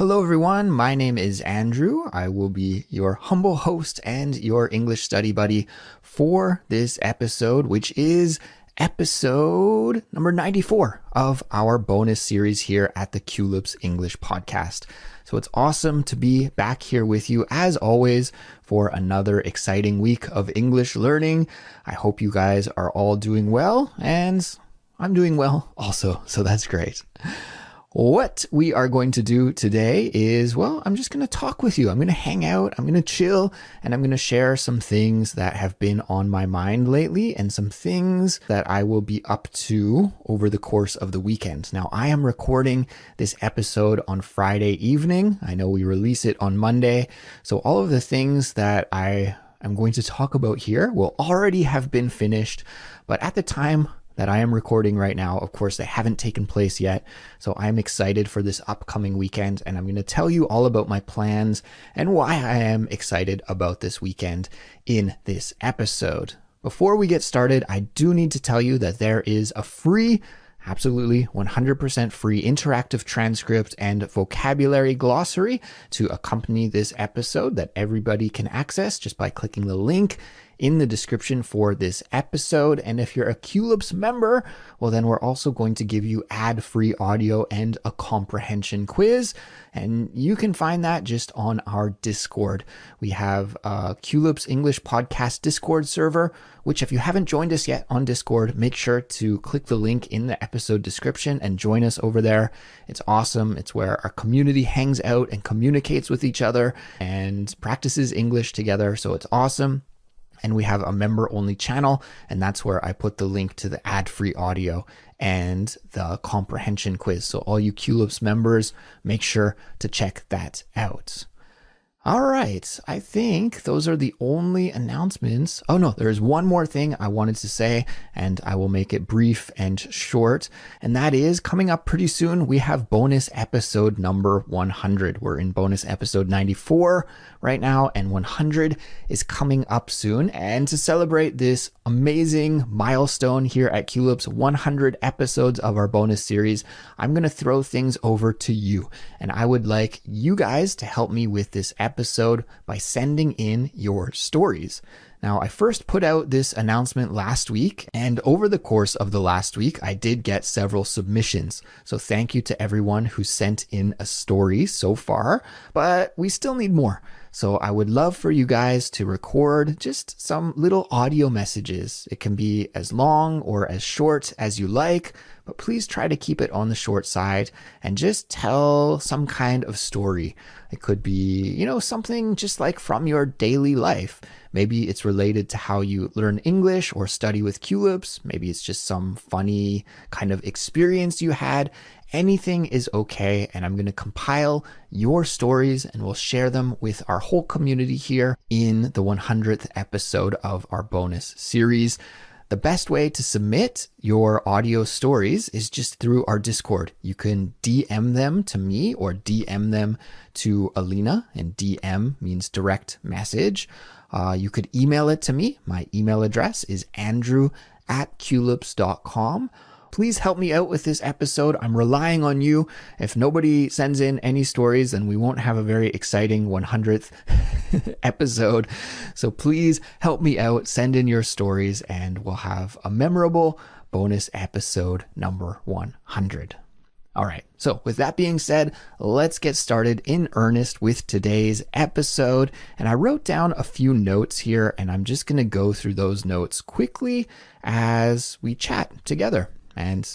Hello, everyone. My name is Andrew. I will be your humble host and your English study buddy for this episode, which is episode number 94 of our bonus series here at the Culips English Podcast. So it's awesome to be back here with you, as always, for another exciting week of English learning. I hope you guys are all doing well, and I'm doing well also, so that's great. What we are going to do today is, I'm just going to talk with you. I'm going to hang out, I'm going to chill, and I'm going to share some things that have been on my mind lately and some things that I will be up to over the course of the weekend. Now, I am recording this episode on Friday evening. I know we release it on Monday. So all of the things that I am going to talk about here will already have been finished, but at the time that I am recording right now, of course, they haven't taken place yet. So I'm excited for this upcoming weekend, and I'm going to tell you all about my plans and why I am excited about this weekend in this episode. Before we get started, I do need to tell you that there is a free, absolutely 100% free interactive transcript and vocabulary glossary to accompany this episode that everybody can access just by clicking the link in the description for this episode. And if you're a Culips member, then we're also going to give you ad-free audio and a comprehension quiz. And you can find that just on our Discord. We have a Culips English Podcast Discord server, which if you haven't joined us yet on Discord, make sure to click the link in the episode description and join us over there. It's awesome. It's where our community hangs out and communicates with each other and practices English together. So it's awesome. And we have a member-only channel, and that's where I put the link to the ad-free audio and the comprehension quiz. So all you Culips members, make sure to check that out. All right, I think those are the only announcements. Oh no, there's one more thing I wanted to say, and I will make it brief and short. And that is, coming up pretty soon, we have bonus episode number 100. We're in bonus episode 94 right now, and 100 is coming up soon. And to celebrate this amazing milestone here at Culips, 100 episodes of our bonus series, I'm going to throw things over to you. And I would like you guys to help me with this episode by sending in your stories. Now, I first put out this announcement last week, and over the course of the last week, I did get several submissions. So thank you to everyone who sent in a story so far, but we still need more. So I would love for you guys to record just some little audio messages. It can be as long or as short as you like, but please try to keep it on the short side and just tell some kind of story. It could be, something just like from your daily life. Maybe it's related to how you learn English or study with Culips. Maybe it's just some funny kind of experience you had. Anything is okay, and I'm going to compile your stories and we'll share them with our whole community here in the 100th episode of our bonus series. The best way to submit your audio stories is just through our Discord. You can DM them to me or DM them to Alina, and DM means direct message. You could email it to me. My email address is andrew@culips.com. Please help me out with this episode. I'm relying on you. If nobody sends in any stories, then we won't have a very exciting 100th episode. So please help me out. Send in your stories, and we'll have a memorable bonus episode number 100. All right. So with that being said, let's get started in earnest with today's episode. And I wrote down a few notes here, and I'm just going to go through those notes quickly as we chat together. And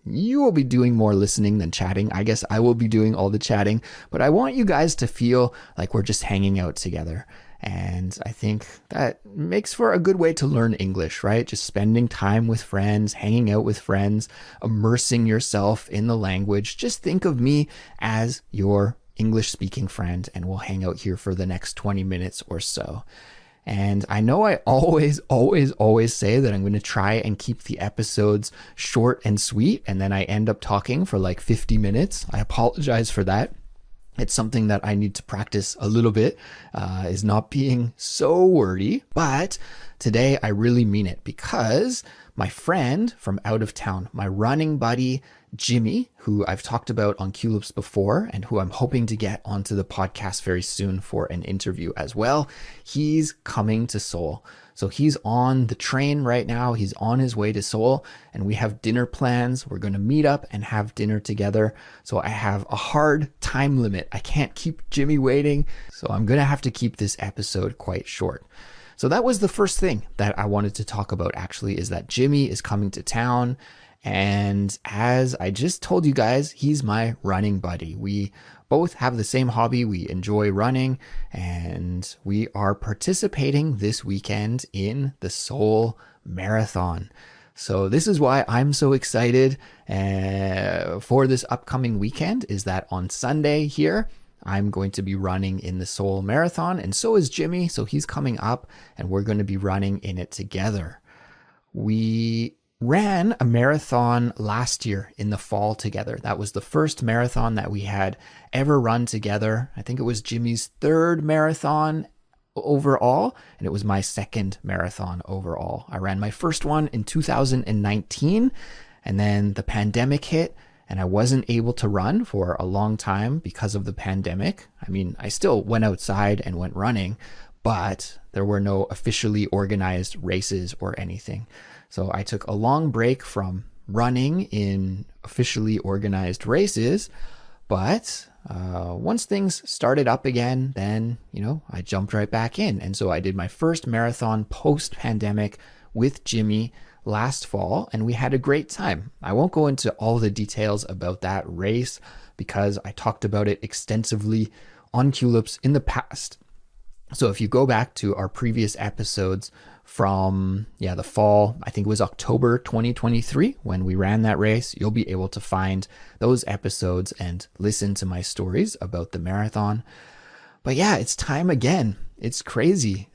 you will be doing more listening than chatting. I guess I will be doing all the chatting, but I want you guys to feel like we're just hanging out together. And I think that makes for a good way to learn English, right? Just spending time with friends, hanging out with friends, immersing yourself in the language. Just think of me as your English speaking friend, and we'll hang out here for the next 20 minutes or so. And I know I always say that I'm going to try and keep the episodes short and sweet, and then I end up talking for like 50 minutes. I apologize for that. It's something that I need to practice a little bit, is not being so wordy. But today I really mean it, because my friend from out of town, my running buddy, Jimmy, who I've talked about on Culips before and who I'm hoping to get onto the podcast very soon for an interview as well. He's coming to Seoul. So he's on the train right now. He's on his way to Seoul and we have dinner plans. We're going to meet up and have dinner together. So I have a hard time limit. I can't keep Jimmy waiting. So I'm going to have to keep this episode quite short. So that was the first thing that I wanted to talk about actually, is that Jimmy is coming to town. And as I just told you guys, he's my running buddy. We both have the same hobby. We enjoy running and we are participating this weekend in the Seoul Marathon. So this is why I'm so excited for this upcoming weekend, is that on Sunday here, I'm going to be running in the Seoul Marathon, and so is Jimmy. So he's coming up and we're going to be running in it together. We ran a marathon last year in the fall together. That was the first marathon that we had ever run together. I think it was Jimmy's third marathon overall, and it was my second marathon overall. I ran my first one in 2019, and then the pandemic hit, and I wasn't able to run for a long time because of the pandemic. I mean, I still went outside and went running, but there were no officially organized races or anything. So I took a long break from running in officially organized races, but once things started up again, then, I jumped right back in. And so I did my first marathon post-pandemic with Jimmy last fall, and we had a great time. I won't go into all the details about that race because I talked about it extensively on Culips in the past. So if you go back to our previous episodes from the fall, I think it was October 2023 when we ran that race, you'll be able to find those episodes and listen to my stories about the marathon. But yeah, it's time again. It's crazy.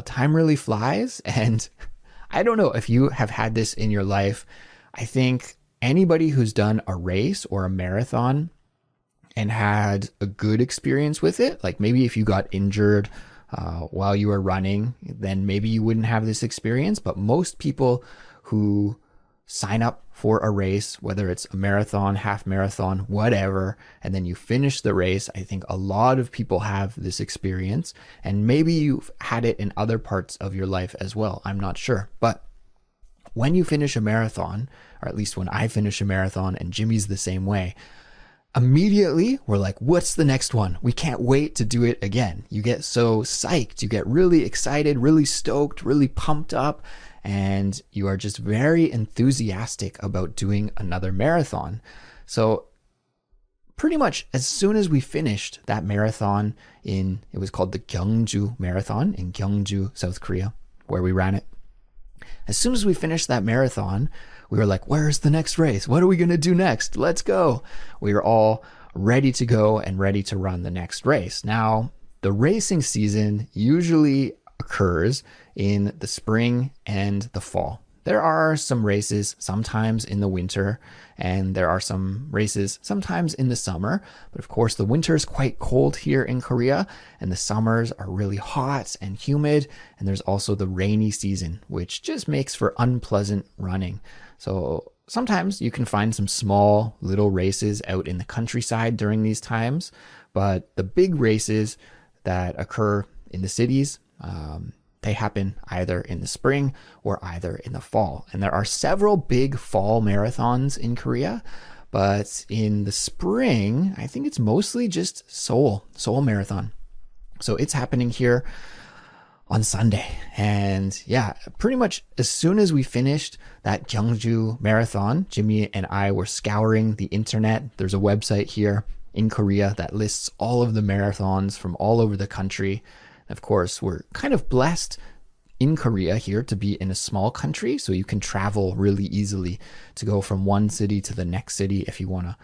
Time really flies, and I don't know if you have had this in your life. I think anybody who's done a race or a marathon and had a good experience with it, like maybe if you got injured while you were running, then maybe you wouldn't have this experience. But most people who sign up for a race, whether it's a marathon, half marathon, whatever, and then you finish the race, I think a lot of people have this experience, and maybe you've had it in other parts of your life as well. I'm not sure. But when you finish a marathon, or at least when I finish a marathon, and Jimmy's the same way, immediately we're like, what's the next one? We can't wait to do it again. You get so psyched, you get really excited, really stoked, really pumped up, and you are just very enthusiastic about doing another marathon. So pretty much as soon as we finished that marathon it was called the Gyeongju Marathon in Gyeongju, South Korea, where we ran it. As soon as we finished that marathon, we were like, where's the next race? What are we going to do next? Let's go. We were all ready to go and ready to run the next race. Now, the racing season usually occurs in the spring and the fall. There are some races sometimes in the winter, and there are some races sometimes in the summer. But of course, the winter is quite cold here in Korea, and the summers are really hot and humid. And there's also the rainy season, which just makes for unpleasant running. So sometimes you can find some small little races out in the countryside during these times, but the big races that occur in the cities, they happen either in the spring or either in the fall. And there are several big fall marathons in Korea, but in the spring, I think it's mostly just Seoul Marathon. So it's happening here on Sunday. And yeah, pretty much as soon as we finished that Gyeongju Marathon, Jimmy and I were scouring the internet. There's a website here in Korea that lists all of the marathons from all over the country. Of course, we're kind of blessed in Korea here to be in a small country, so you can travel really easily to go from one city to the next city if you want to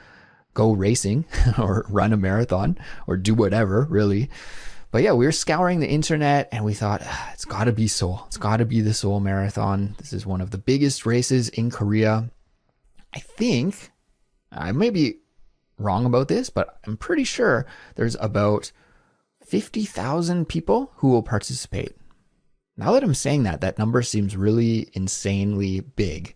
go racing or run a marathon or do whatever, really. But yeah, we were scouring the internet and we thought, it's got to be Seoul. It's got to be the Seoul Marathon. This is one of the biggest races in Korea. I think, I may be wrong about this, but I'm pretty sure there's about 50,000 people who will participate. Now that I'm saying that, that number seems really insanely big.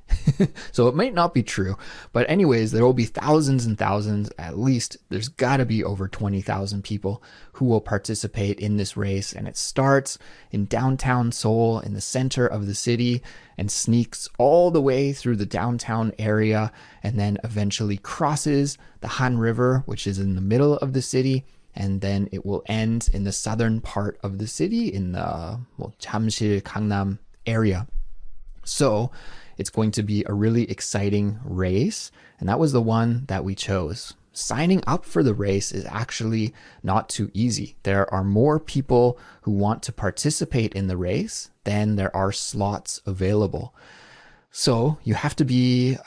So it might not be true. But anyways, there will be thousands and thousands, at least there's got to be over 20,000 people who will participate in this race. And it starts in downtown Seoul in the center of the city and sneaks all the way through the downtown area and then eventually crosses the Han River, which is in the middle of the city. And then it will end in the southern part of the city in the Jamsil, Gangnam area. So it's going to be a really exciting race. And that was the one that we chose. Signing up for the race is actually not too easy. There are more people who want to participate in the race than there are slots available. So you have to be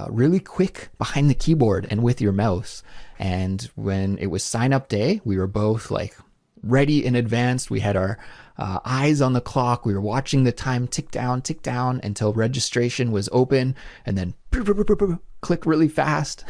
really quick behind the keyboard and with your mouse. And when it was sign up day, we were both like ready in advance. We had our eyes on the clock. We were watching the time tick down until registration was open and then click really fast.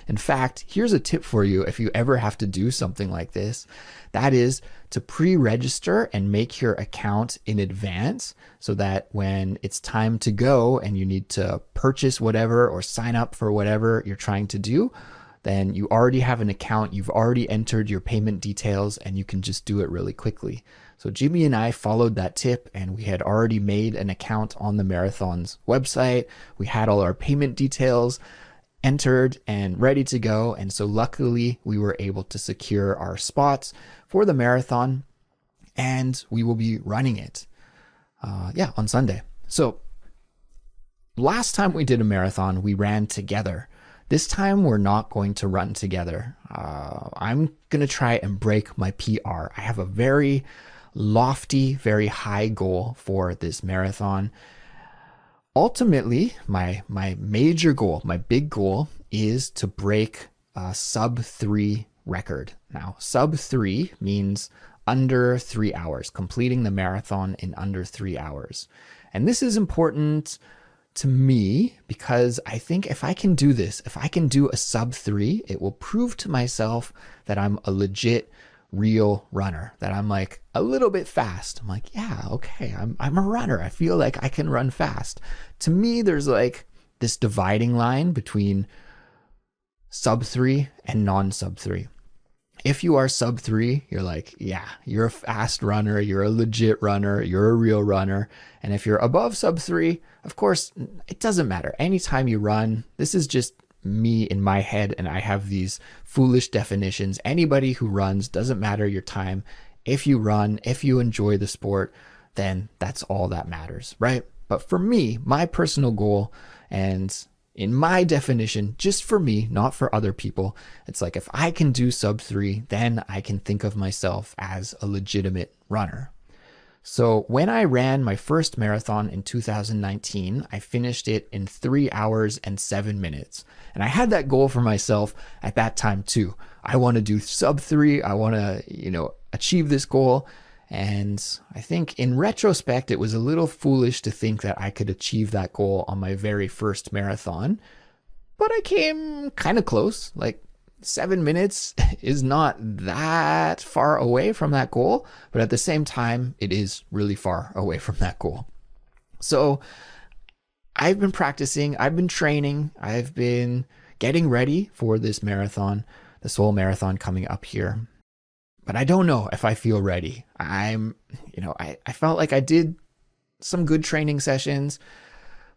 In fact, here's a tip for you if you ever have to do something like this. That is to pre-register and make your account in advance so that when it's time to go and you need to purchase whatever or sign up for whatever you're trying to do, then you already have an account, you've already entered your payment details, and you can just do it really quickly. So Jimmy and I followed that tip, and we had already made an account on the marathon's website. We had all our payment details entered and ready to go. And so luckily we were able to secure our spots for the marathon, and we will be running it on Sunday. So last time we did a marathon, we ran together. This time we're not going to run together. I'm going to try and break my PR. I have a very lofty, very high goal for this marathon. Ultimately, my major goal, my big goal is to break a sub 3 record. Now, sub 3 means under 3 hours, completing the marathon in under 3 hours. And this is important to me because I think if I can do this, if I can do a sub 3, it will prove to myself that I'm a legit real runner, that I'm like a little bit fast. I'm like, yeah, okay, I'm a runner. I feel like I can run fast. To me, there's like this dividing line between sub 3 and non-sub 3. If you are sub 3, you're like, yeah, you're a fast runner, you're a legit runner, you're a real runner. And if you're above sub 3, of course, it doesn't matter. Anytime you run, this is just me in my head, and I have these foolish definitions. Anybody who runs, doesn't matter your time. If you run, if you enjoy the sport, then that's all that matters, right? But for me, my personal goal, and in my definition, just for me, not for other people, it's like if I can do sub 3, then I can think of myself as a legitimate runner. So when I ran my first marathon in 2019, I finished it in 3 hours and 7 minutes. And I had that goal for myself at that time too. I want to do sub 3. I want to, achieve this goal. And I think in retrospect, it was a little foolish to think that I could achieve that goal on my very first marathon. But I came kind of close. Like 7 minutes is not that far away from that goal, but at the same time, it is really far away from that goal. So I've been practicing, I've been training, I've been getting ready for this marathon, the Seoul Marathon coming up here. But I don't know if I feel ready. I felt like I did some good training sessions,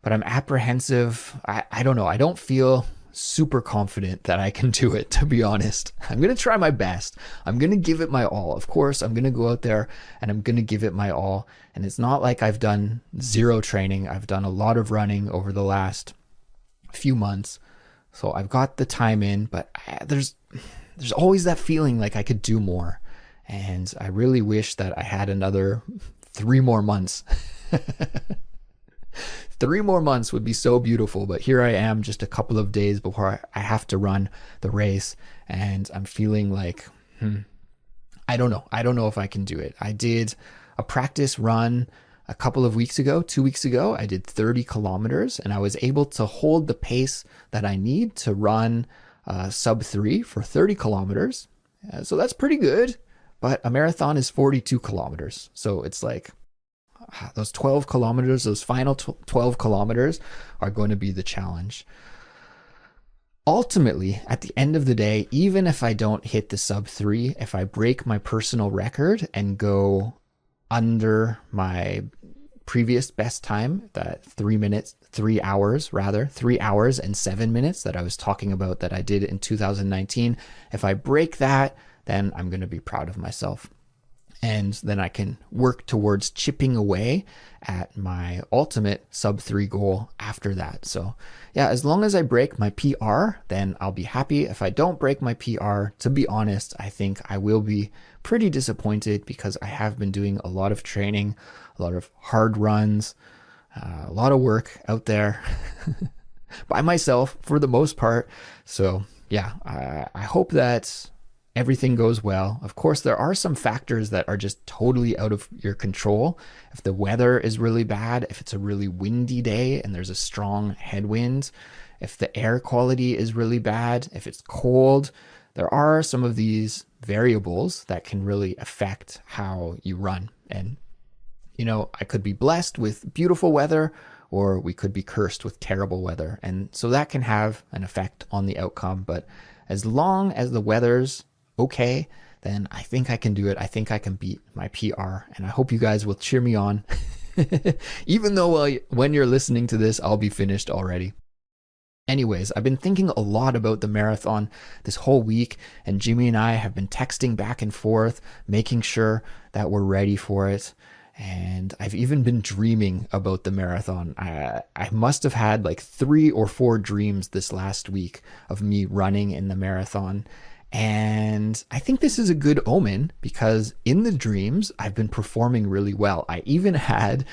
but I'm apprehensive. I don't know. I don't feel super confident that I can do it, to be honest. I'm going to try my best. I'm going to give it my all. Of course, I'm going to go out there and I'm going to give it my all. And it's not like I've done zero training. I've done a lot of running over the last few months. So I've got the time in, but there's always that feeling like I could do more. And I really wish that I had another 3 more months. 3 more months would be so beautiful, but here I am just a couple of days before I have to run the race, and I'm feeling like, I don't know. I don't know if I can do it. I did a practice run a couple of weeks ago, 2 weeks ago. I did 30 kilometers, and I was able to hold the pace that I need to run sub 3 for 30 kilometers. So that's pretty good, but a marathon is 42 kilometers. So it's like those 12 kilometers, those final 12 kilometers are going to be the challenge. Ultimately, at the end of the day, even if I don't hit the sub 3, if I break my personal record and go under my previous best time, that 3 hours and 7 minutes that I was talking about that I did in 2019, if I break that, then I'm going to be proud of myself. And then I can work towards chipping away at my ultimate sub 3 goal after that. So yeah, as long as I break my PR, then I'll be happy. If I don't break my PR, to be honest, I think I will be pretty disappointed, because I have been doing a lot of training, a lot of hard runs, a lot of work out there by myself for the most part. So yeah, I hope that everything goes well. Of course, there are some factors that are just totally out of your control. If the weather is really bad, if it's a really windy day and there's a strong headwind, if the air quality is really bad, if it's cold, there are some of these variables that can really affect how you run. And, you know, I could be blessed with beautiful weather, or we could be cursed with terrible weather. And so that can have an effect on the outcome. But as long as the weather's okay, then I think I can do it. I think I can beat my PR, and I hope you guys will cheer me on. Even though when you're listening to this, I'll be finished already. Anyways, I've been thinking a lot about the marathon this whole week, and Jimmy and I have been texting back and forth, making sure that we're ready for it. And I've even been dreaming about the marathon. I must have had like 3 or 4 dreams this last week of me running in the marathon. And I think this is a good omen, because in the dreams, I've been performing really well. I even had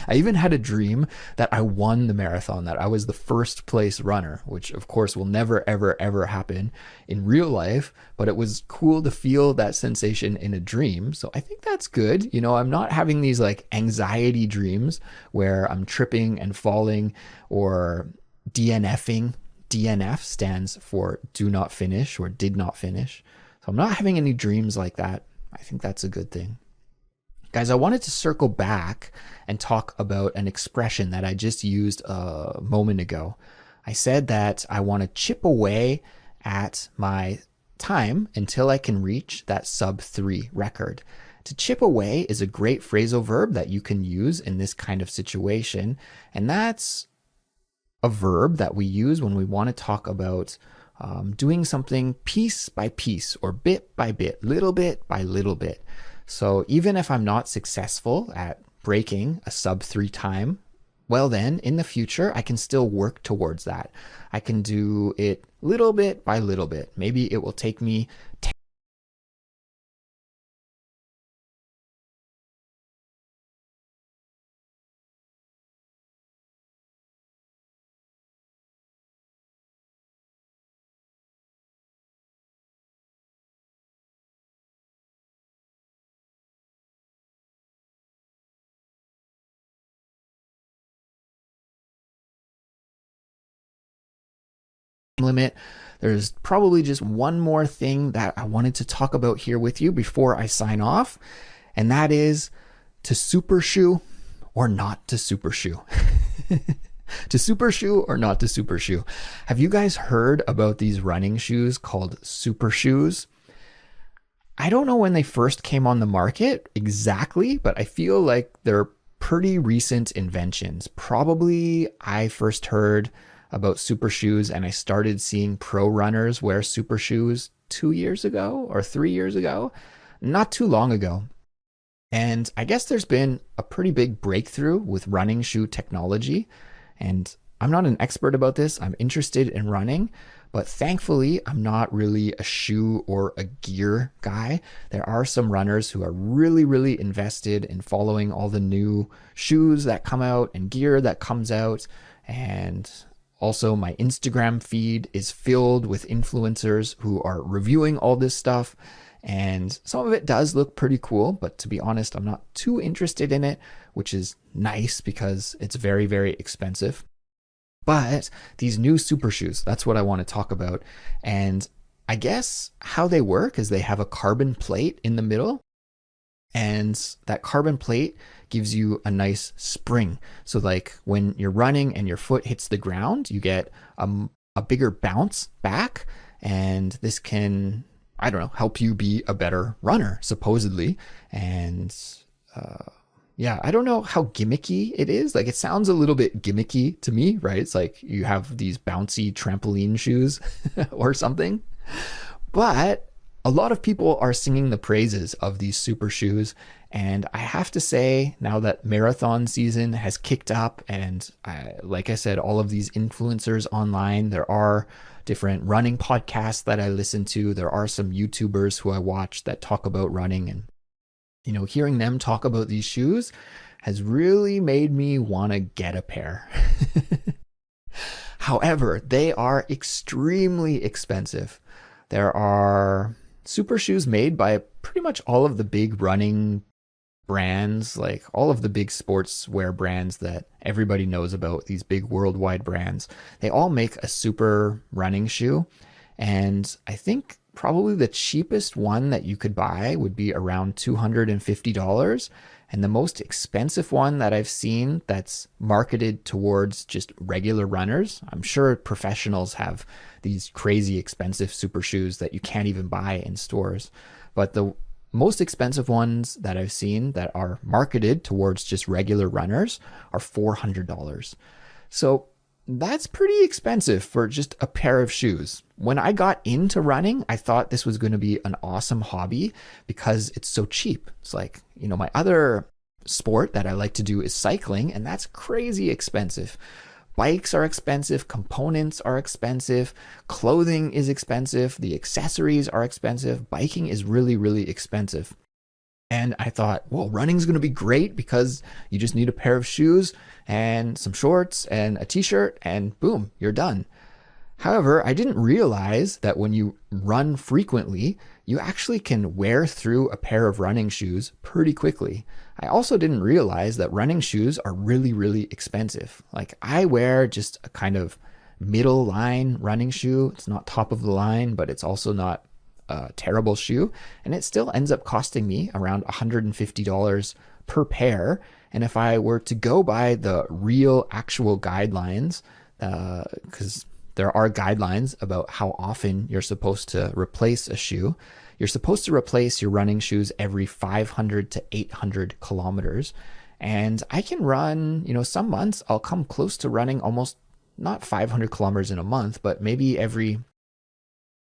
a dream that I won the marathon, that I was the first place runner, which of course will never, ever, ever happen in real life, but it was cool to feel that sensation in a dream. So I think that's good. You know, I'm not having these like anxiety dreams where I'm tripping and falling or DNFing. DNF stands for do not finish, or did not finish. So I'm not having any dreams like that. I think that's a good thing. Guys, I wanted to circle back and talk about an expression that I just used a moment ago. I said that I want to chip away at my time until I can reach that sub 3 record. To chip away is a great phrasal verb that you can use in this kind of situation, and that's a verb that we use when we want to talk about doing something piece by piece, or bit by bit, little bit by little bit. So even if I'm not successful at breaking a sub 3 time, well then in the future, I can still work towards that. I can do it little bit by little bit. Maybe it will take me 10 limit. There's probably just one more thing that I wanted to talk about here with you before I sign off, and that is to super shoe or not to super shoe. To super shoe or not to super shoe. Have you guys heard about these running shoes called super shoes? I don't know when they first came on the market exactly, but I feel like they're pretty recent inventions. Probably I first heard about super shoes and I started seeing pro runners wear super shoes 2 years ago or 3 years ago, not too long ago. And I guess there's been a pretty big breakthrough with running shoe technology. And I'm not an expert about this. I'm interested in running, but thankfully I'm not really a shoe or a gear guy. There are some runners who are really, really invested in following all the new shoes that come out and gear that comes out. And also, my Instagram feed is filled with influencers who are reviewing all this stuff. And some of it does look pretty cool, but to be honest, I'm not too interested in it, which is nice because it's very, very expensive. But these new super shoes, that's what I want to talk about. And I guess how they work is they have a carbon plate in the middle. And that carbon plate gives you a nice spring. So like when you're running and your foot hits the ground, you get a bigger bounce back. And this can, I don't know, help you be a better runner, supposedly. And yeah, I don't know how gimmicky it is. Like it sounds a little bit gimmicky to me, right? It's like you have these bouncy trampoline shoes or something. But a lot of people are singing the praises of these super shoes. And I have to say, now that marathon season has kicked up, and like I said, all of these influencers online, there are different running podcasts that I listen to. There are some YouTubers who I watch that talk about running. And, you know, hearing them talk about these shoes has really made me want to get a pair. However, they are extremely expensive. There are super shoes made by pretty much all of the big running brands, like all of the big sportswear brands that everybody knows about, these big worldwide brands. They all make a super running shoe. And I think probably the cheapest one that you could buy would be around $250. And the most expensive one that I've seen that's marketed towards just regular runners, I'm sure professionals have these crazy expensive super shoes that you can't even buy in stores. But the most expensive ones that I've seen that are marketed towards just regular runners are $400. So that's pretty expensive for just a pair of shoes. When I got into running, I thought this was going to be an awesome hobby because it's so cheap. It's like, you know, my other sport that I like to do is cycling, and that's crazy expensive. Bikes are expensive, components are expensive, clothing is expensive, the accessories are expensive, biking is really, really expensive. And I thought, well, running's going to be great because you just need a pair of shoes and some shorts and a t-shirt and boom, you're done. However, I didn't realize that when you run frequently, you actually can wear through a pair of running shoes pretty quickly. I also didn't realize that running shoes are really, really expensive. Like I wear just a kind of middle line running shoe. It's not top of the line, but it's also not a terrible shoe. And it still ends up costing me around $150 per pair. And if I were to go by the real actual guidelines, because there are guidelines about how often you're supposed to replace a shoe. You're supposed to replace your running shoes every 500 to 800 kilometers. And I can run, you know, some months I'll come close to running almost not 500 kilometers in a month, but maybe every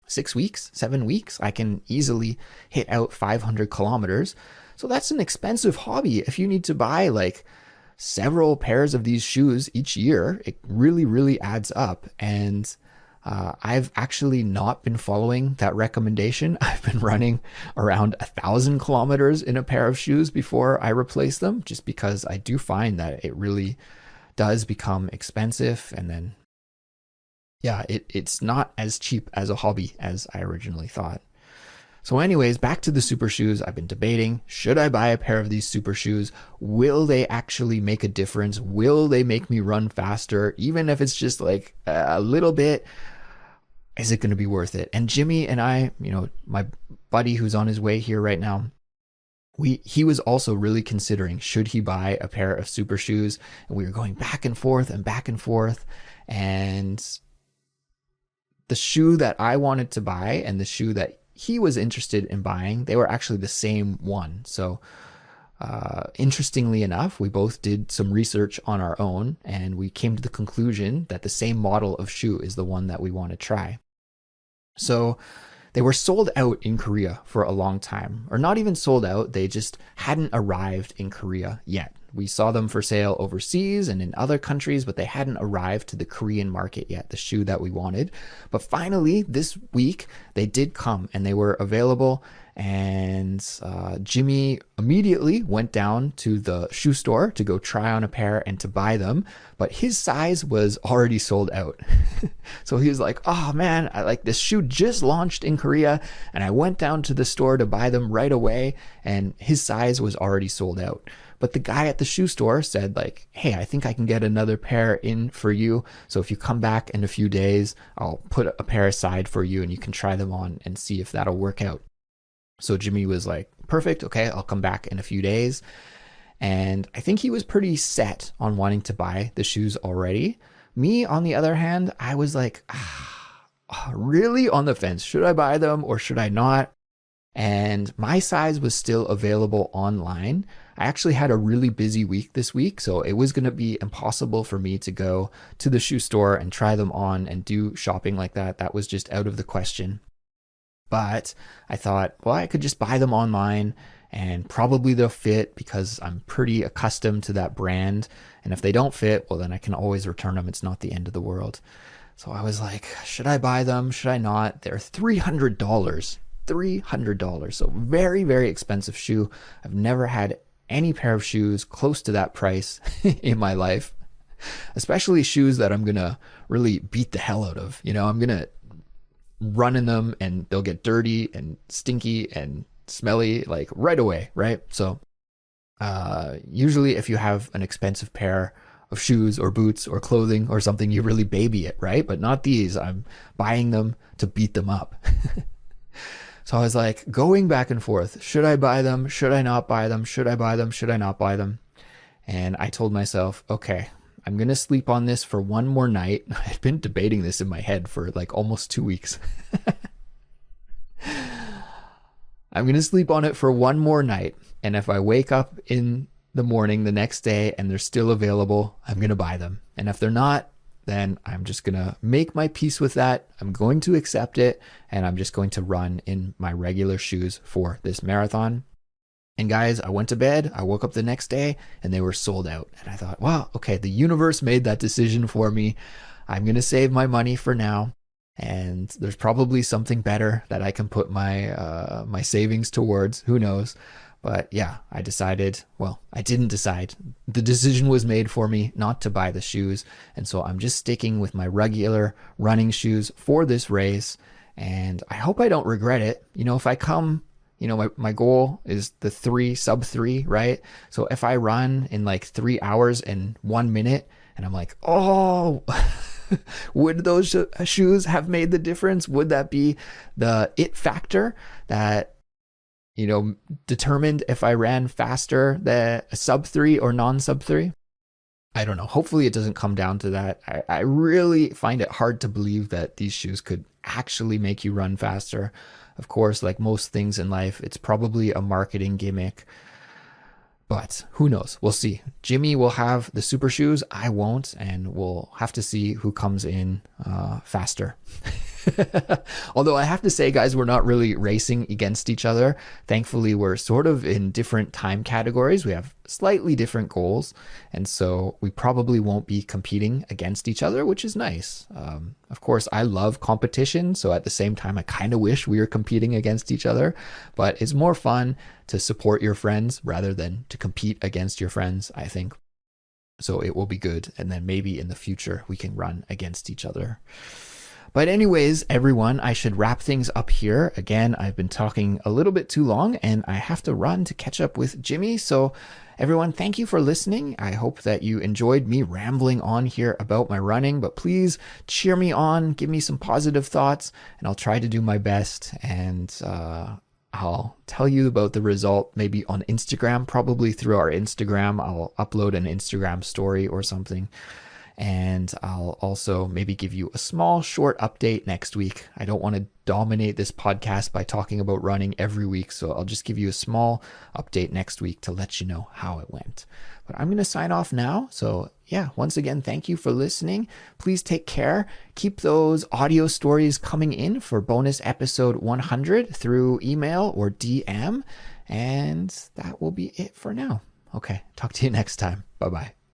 6 weeks, 7 weeks, I can easily hit out 500 kilometers. So that's an expensive hobby. If you need to buy like several pairs of these shoes each year, it really, really adds up. And I've actually not been following that recommendation. I've been running around 1,000 kilometers in a pair of shoes before I replace them, just because I do find that it really does become expensive. And then, yeah, it's not as cheap as a hobby as I originally thought. So anyways, back to the super shoes. I've been debating, should I buy a pair of these super shoes? Will they actually make a difference? Will they make me run faster? Even if it's just like a little bit, is it going to be worth it? And Jimmy and I, you know, my buddy who's on his way here right now, he was also really considering, should he buy a pair of super shoes? And we were going back and forth and back and forth. And the shoe that I wanted to buy and the shoe that he was interested in buying, they were actually the same one. So interestingly enough, we both did some research on our own and we came to the conclusion that the same model of shoe is the one that we want to try. So they were sold out in Korea for a long time, or not even sold out. They just hadn't arrived in Korea yet. We saw them for sale overseas and in other countries, but they hadn't arrived to the Korean market yet, the shoe that we wanted. But finally, this week, they did come and they were available. And Jimmy immediately went down to the shoe store to go try on a pair and to buy them. But his size was already sold out. So he was like, oh man, this shoe just launched in Korea. And I went down to the store to buy them right away. And his size was already sold out. But the guy at the shoe store said like, hey, I think I can get another pair in for you. So if you come back in a few days, I'll put a pair aside for you and you can try them on and see if that'll work out. So Jimmy was like perfect. Okay, I'll come back in a few days. And I think he was pretty set on wanting to buy the shoes already. Me, on the other hand, I was like, really on the fence. Should I buy them or should I not? And my size was still available online. I actually had a really busy week this week, so it was going to be impossible for me to go to the shoe store and try them on and do shopping like that. That was just out of the question. But I thought, well, I could just buy them online and probably they'll fit because I'm pretty accustomed to that brand. And if they don't fit, well, then I can always return them. It's not the end of the world. So I was like, should I buy them? Should I not? They're $300. $300. So very, very expensive shoe. I've never had any pair of shoes close to that price in my life, especially shoes that I'm going to really beat the hell out of. I'm going to run in them and they'll get dirty and stinky and smelly like right away, right? So usually if you have an expensive pair of shoes or boots or clothing or something, you really baby it, right? But not these. I'm buying them to beat them up. So I was like going back and forth. Should I buy them? Should I not buy them? Should I buy them? Should I not buy them? And I told myself, okay, I'm going to sleep on this for one more night. I've been debating this in my head for like almost 2 weeks. I'm going to sleep on it for one more night. And if I wake up in the morning the next day and they're still available, I'm going to buy them. And if they're not, then I'm just going to make my peace with that. I'm going to accept it. And I'm just going to run in my regular shoes for this marathon. And guys, I went to bed. I woke up the next day and they were sold out. And I thought, wow, okay, the universe made that decision for me. I'm going to save my money for now. And there's probably something better that I can put my my savings towards. Who knows? But yeah, I didn't decide. The decision was made for me not to buy the shoes. And so I'm just sticking with my regular running shoes for this race. And I hope I don't regret it. If I come, my goal is the sub 3, right? So if I run in like 3 hours and 1 minute and I'm like, oh, would those shoes have made the difference? Would that be the it factor that determined if I ran faster than a sub 3 or non-sub 3? I don't know. Hopefully it doesn't come down to that. I really find it hard to believe that these shoes could actually make you run faster. Of course, like most things in life, it's probably a marketing gimmick. But who knows? We'll see. Jimmy will have the super shoes. I won't. And we'll have to see who comes in faster. Although I have to say, guys, we're not really racing against each other. Thankfully, we're sort of in different time categories. We have slightly different goals. And so we probably won't be competing against each other, which is nice. Of course, I love competition. So at the same time, I kind of wish we were competing against each other. But it's more fun to support your friends rather than to compete against your friends, I think. So it will be good. And then maybe in the future, we can run against each other. But anyways, everyone, I should wrap things up here. Again, I've been talking a little bit too long and I have to run to catch up with Jimmy. So everyone, thank you for listening. I hope that you enjoyed me rambling on here about my running, but please cheer me on, give me some positive thoughts, and I'll try to do my best. And I'll tell you about the result maybe on Instagram, probably through our Instagram. I'll upload an Instagram story or something. And I'll also maybe give you a small short update next week. I don't want to dominate this podcast by talking about running every week. So I'll just give you a small update next week to let you know how it went. But I'm going to sign off now. So yeah, once again, thank you for listening. Please take care. Keep those audio stories coming in for bonus episode 100 through email or DM. And that will be it for now. Okay, talk to you next time. Bye-bye.